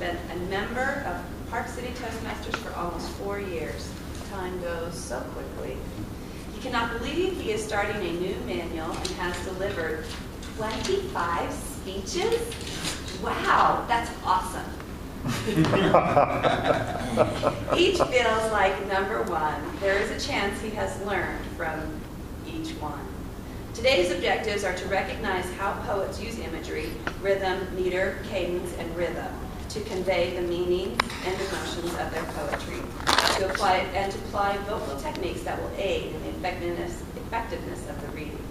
been a member of Park City Toastmasters for almost 4 years. Time goes so quickly. He cannot believe he is starting a new manual and has delivered 25 speeches? Wow, that's awesome. Each feels like number one. There is a chance he has learned from each one. Today's objectives are to recognize how poets use imagery, rhythm, meter, cadence, and rhythm to convey the meaning and emotions of their poetry, to apply vocal techniques that will aid in the effectiveness of the reading.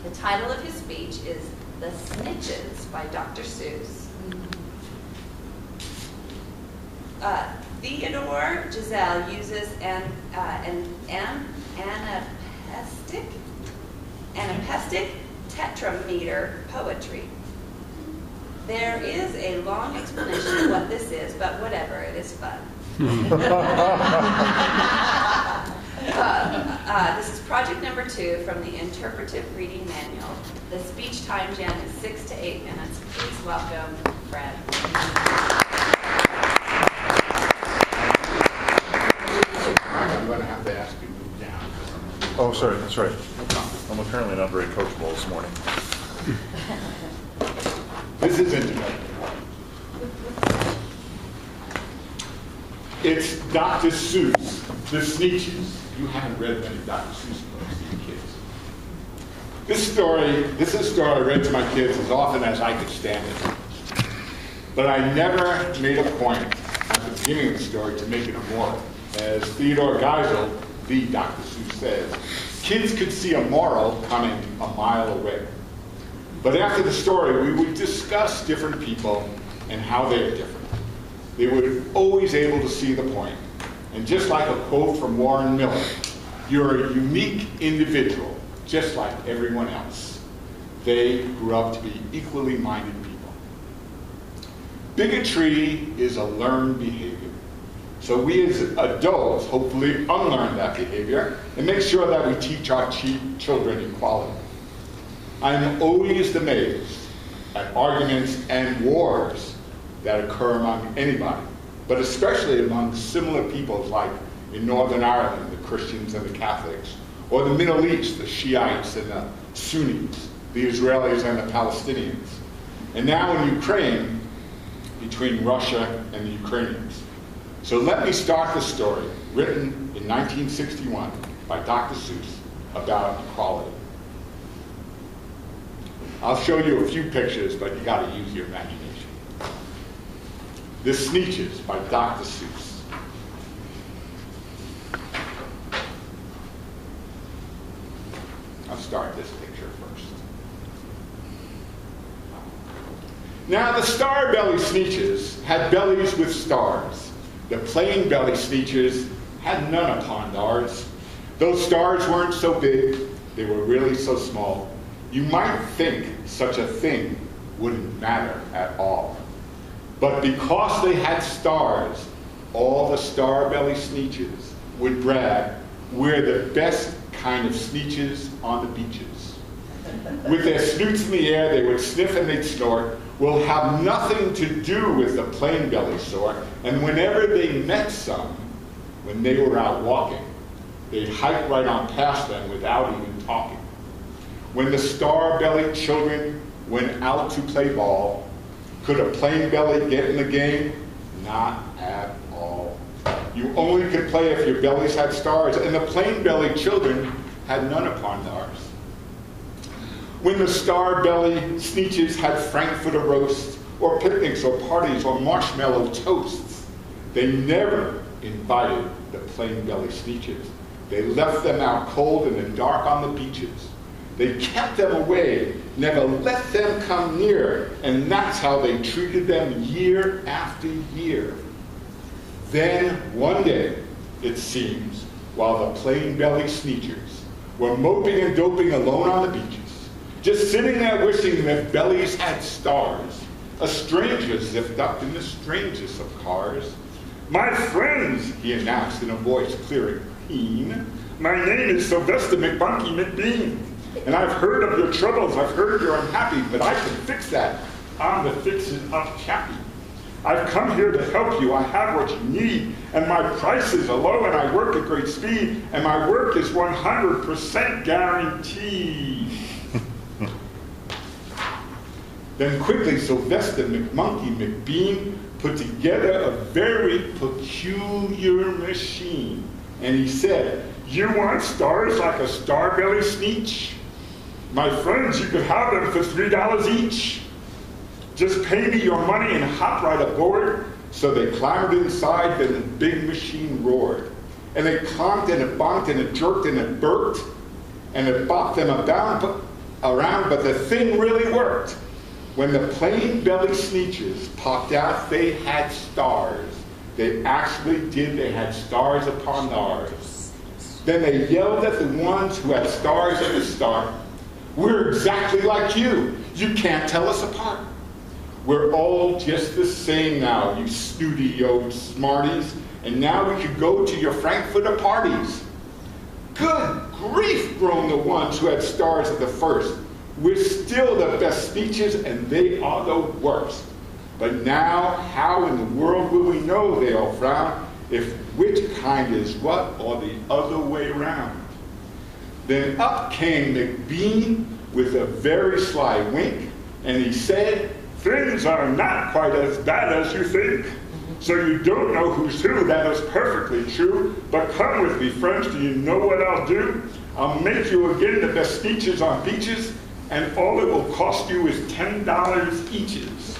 The title of his speech is The Snitches by Dr. Seuss. Theodore Giselle uses an anapestic tetrameter poetry. There is a long explanation of what this is, but whatever, it is fun. This is project number 2 from the Interpretive Reading Manual. The speech time jam is 6 to 8 minutes. Please welcome Fred. I'm going to have to ask you to move down. Oh, sorry, that's right. I'm apparently not very coachable this morning. This is Interpretive. It's Dr. Seuss, The Snitches. You haven't read many Dr. Seuss books, you kids. This is a story I read to my kids as often as I could stand it. But I never made a point at the beginning of the story to make it a moral. As Theodore Geisel, the Dr. Seuss, says, kids could see a moral coming a mile away. But after the story, we would discuss different people and how they are different. They were always able to see the point. And just like a quote from Warren Miller, you're a unique individual, just like everyone else. They grew up to be equally minded people. Bigotry is a learned behavior. So we as adults hopefully unlearn that behavior and make sure that we teach our children equality. I'm always amazed at arguments and wars that occur among anybody, but especially among similar peoples like in Northern Ireland, the Christians and the Catholics, or the Middle East, the Shiites and the Sunnis, the Israelis and the Palestinians, and now in Ukraine, between Russia and the Ukrainians. So let me start the story, written in 1961 by Dr. Seuss, about equality. I'll show you a few pictures, but you got to use your imagination. The Snitches by Dr. Seuss. I'll start this picture first. Now the star-belly Snitches had bellies with stars. The plain belly Snitches had none upon ours. Those stars weren't so big, they were really so small. You might think such a thing wouldn't matter at all. But because they had stars, all the star-belly Snitches would brag, we're the best kind of Snitches on the beaches. With their snoots in the air, they would sniff and they'd snort. Will have nothing to do with the plain belly sort, and whenever they met some, when they were out walking, they'd hike right on past them without even talking. When the star-bellied children went out to play ball, could a plain belly get in the game? Not at all. You only could play if your bellies had stars, and the plain-bellied children had none upon theirs. When the star-bellied Snitches had Frankfurter roasts, or picnics, or parties, or marshmallow toasts, they never invited the plain-bellied Snitches. They left them out cold in the dark on the beaches. They kept them away, never let them come near, and that's how they treated them year after year. Then, one day, it seems, while the plain-bellied Snitches were moping and doping alone on the beaches, just sitting there wishing their bellies had stars, a stranger zipped up in the strangest of cars. My friends, he announced in a voice clear and keen, my name is Sylvester McBunky McBean, and I've heard of your troubles, I've heard you're unhappy, but I can fix that. I'm the fix-it-up chappie. I've come here to help you. I have what you need, and my prices are low, and I work at great speed, and my work is 100% guaranteed. Then quickly Sylvester McMonkey McBean put together a very peculiar machine. And he said, You want stars like a Starbelly Sneetch? My friends, you could have them for $3 each. Just pay me your money and hop right aboard. So they clambered inside, then the big machine roared. And it clonked and it bonked and it jerked and it burped. And it bopped them around, but the thing really worked. When the plain belly Sneetches popped out, they had stars. They actually did. They had stars upon stars. Then they yelled at the ones who had stars at the start. We're exactly like you. You can't tell us apart. We're all just the same now, you snooty old smarties. And now we could go to your Frankfurter parties. Good grief, groaned the ones who had stars at the first. We're still the best speeches, and they are the worst. But now, how in the world will we know, they all frown, if which kind is what, or the other way round? Then up came McBean with a very sly wink, and he said, Things are not quite as bad as you think. So you don't know who's who, that is perfectly true. But come with me, friends, do you know what I'll do? I'll make you again the best speeches on beaches, and all it will cost you is $10 eaches.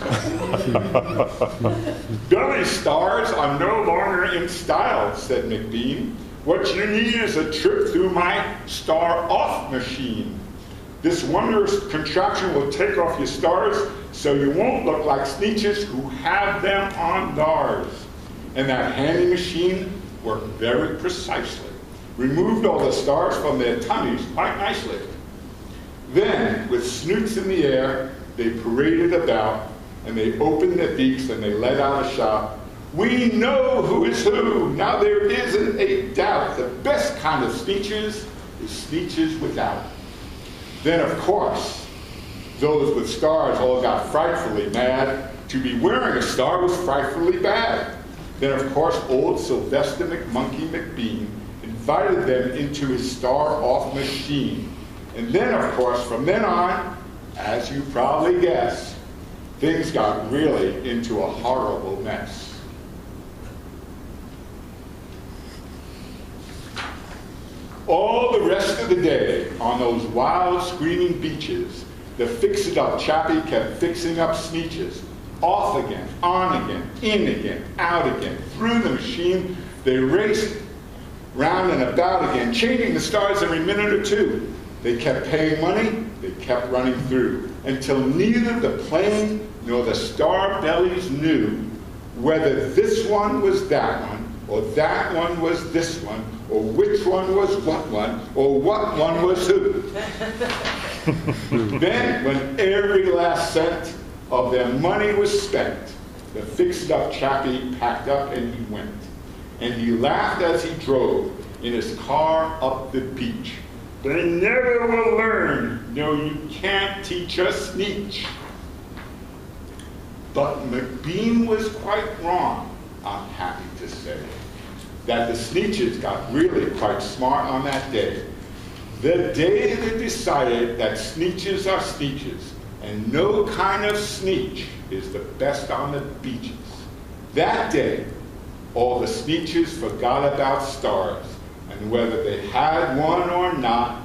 Belly stars are no longer in style, said McBean. What you need is a trip through my star-off machine. This wondrous contraption will take off your stars so you won't look like Sneetches who have them on theirs. And that handy machine worked very precisely, removed all the stars from their tummies quite nicely. Then, with snoots in the air, they paraded about, and they opened their beaks and they let out a shout. We know who is who. Now there isn't a doubt. The best kind of Sneetches is Sneetches without. Then, of course, those with stars all got frightfully mad. To be wearing a star was frightfully bad. Then, of course, old Sylvester McMonkey McBean invited them into his star-off machine. And then, of course, from then on, as you probably guessed, things got really into a horrible mess. All the rest of the day, on those wild, screaming beaches, the fix-it-up chappie kept fixing up Sneetches. Off again, on again, in again, out again, through the machine. They raced round and about again, changing the stars every minute or two. They kept paying money, they kept running through, until neither the plane nor the star bellies knew whether this one was that one, or that one was this one, or which one was what one, or what one was who. Then, when every last cent of their money was spent, the fixed-up chappie packed up and he went. And he laughed as he drove in his car up the beach. They never will learn. No, you can't teach a Sneetch. But McBean was quite wrong, I'm happy to say, that the Sneetches got really quite smart on that day. The day they decided that Sneetches are Sneetches, and no kind of Sneetch is the best on the beaches. That day, all the Sneetches forgot about stars, and whether they had one or not,